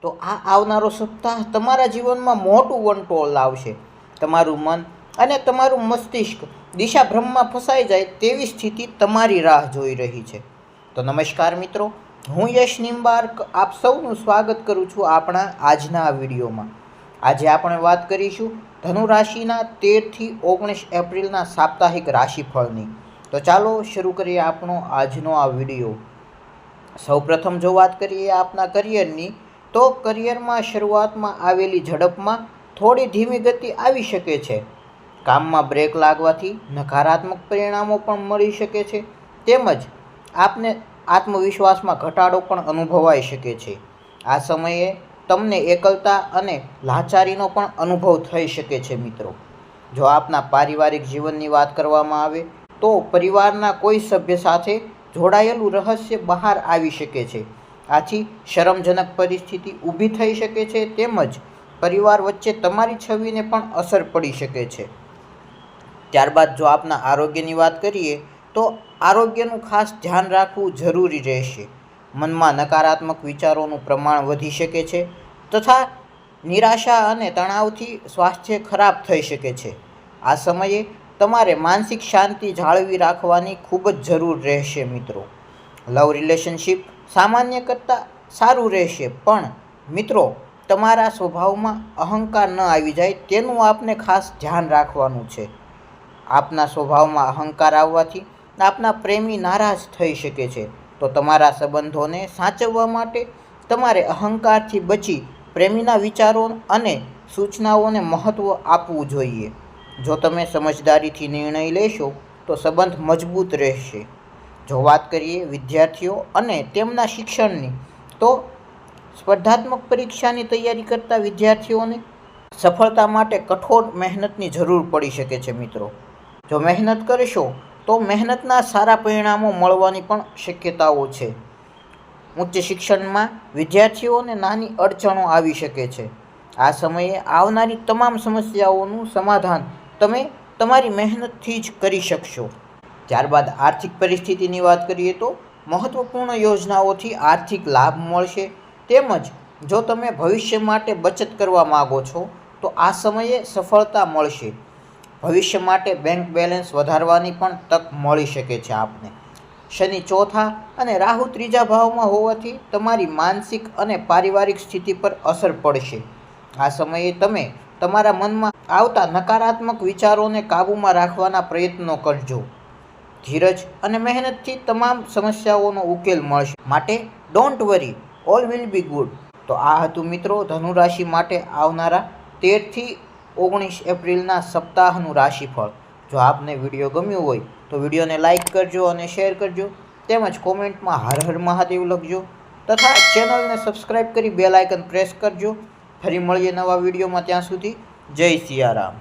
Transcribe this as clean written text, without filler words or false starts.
તો આ આવનારો સપ્તાહ તમારા જીવનમાં મોટું વંટોળ લાવશે. તમારું મન અને તમારું મસ્તિષ્ક દિશાભ્રમમાં ફસાઈ જાય તેવી સ્થિતિ તમારી રાહ જોઈ રહી છે. તો નમસ્કાર મિત્રો, હું યશ નિંબાર્ક આપ સૌનું સ્વાગત કરું છું આપણા આજના આ વિડીયોમાં. આજે આપણે વાત કરીશું ધનુ રાશિના 13 થી 19 એપ્રિલના સાપ્તાહિક રાશિફળની. તો ચાલો શરૂ કરીએ આપણો આજનો આ વિડીયો. સૌપ્રથમ જો વાત કરીએ આપના કરિયરની, તો કરિયરમાં શરૂઆતમાં આવેલી ઝડપમાં થોડી ધીમી ગતિ આવી શકે છે. કામમાં બ્રેક લાગવાથી નકારાત્મક પરિણામો પણ મળી શકે છે, તેમજ આપને આત્મવિશ્વાસમાં ઘટાડો પણ અનુભવાઈ શકે છે. આ સમયે તમને એકલતા અને લાચારીનો પણ અનુભવ થઈ શકે છે. મિત્રો, જો આપના પારિવારિક જીવનની વાત કરવામાં આવે તો પરિવારના કોઈ સભ્ય સાથે જોડાયેલું રહસ્ય બહાર આવી શકે છે. આથી શરમજનક પરિસ્થિતિ ઊભી થઈ શકે છે, તેમજ પરિવાર વચ્ચે તમારી છબીને પણ અસર પડી શકે છે. ત્યારબાદ જો આપના આરોગ્યની વાત કરીએ તો આરોગ્યનું ખાસ ધ્યાન રાખવું જરૂરી રહેશે. મનમાં નકારાત્મક વિચારોનું પ્રમાણ વધી શકે છે તથા નિરાશા અને તણાવથી સ્વાસ્થ્ય ખરાબ થઈ શકે છે. આ સમયે તમારે માનસિક શાંતિ જાળવી રાખવાની ખૂબ જ જરૂર રહેશે. મિત્રો, લવ રિલેશનશિપ સામાન્ય કરતાં સારું રહેશે, પણ મિત્રો તમારા સ્વભાવમાં અહંકાર ન આવી જાય તેનું આપને ખાસ ધ્યાન રાખવાનું છે. આપના સ્વભાવમાં અહંકાર આવવાથી આપના પ્રેમી નારાજ થઈ શકે છે. તો તમારા સંબંધોને સાચવવા માટે તમારે અહંકારથી બચી પ્રેમીના વિચારો અને સૂચનાઓને મહત્ત્વ આપવું જોઈએ. જો તમે સમજદારીથી નિર્ણય લેશો તો સંબંધ મજબૂત રહેશે. જો વાત કરીએ વિદ્યાર્થીઓ અને તેમના શિક્ષણની, તો સ્પર્ધાત્મક પરીક્ષાની તૈયારી કરતા વિદ્યાર્થીઓને સફળતા માટે કઠોર મહેનતની જરૂર પડી શકે છે. મિત્રો, જો મહેનત કરશો તો મહેનતના સારા પરિણામો મળવાની પણ શક્યતાઓ છે. ઉચ્ચ શિક્ષણમાં વિદ્યાર્થીઓને નાની અડચણો આવી શકે છે. આ સમયે આવનારી તમામ સમસ્યાઓનું સમાધાન તમે તમારી મહેનતથી જ કરી શકશો. ત્યારબાદ આર્થિક પરિસ્થિતિની વાત કરીએ તો મહત્વપૂર્ણ યોજનાઓથી આર્થિક લાભ મળશે, તેમજ જો તમે ભવિષ્ય માટે બચત કરવા માગો છો તો આ સમયે સફળતા મળશે. ભવિષ્ય માટે બેંક બેલેન્સ વધારવાની પણ તક મળી શકે છે આપને. શનિ ચોથા અને રાહુ ત્રીજા ભાવમાં હોવાથી તમારી માનસિક અને પારિવારિક સ્થિતિ પર અસર પડશે. આ સમયે તમે તમારા મનમાં આવતા નકારાત્મક વિચારોને કાબૂમાં રાખવાના પ્રયત્નો કરજો. ધીરજ અને મહેનતથી તમામ સમસ્યાઓનો ઉકેલ મળશે. માટે don't worry, all will be good. તો આ હતું મિત્રો ધનુ રાશિ માટે આવનારા 13 થી 19 એપ્રિલના સપ્તાહનું રાશિફળ. જો આપને વિડીયો ગમ્યો હોય તો વિડીયોને લાઇક કરજો અને શેર કરજો, તેમજ કોમેન્ટમાં હર હર મહાદેવ લખજો તથા ચેનલને સબસ્ક્રાઈબ કરી બેલ આઇકન પ્રેસ કરજો. ફરી મળીએ નવા વિડીયોમાં, ત્યાં સુધી જય સિયારામ.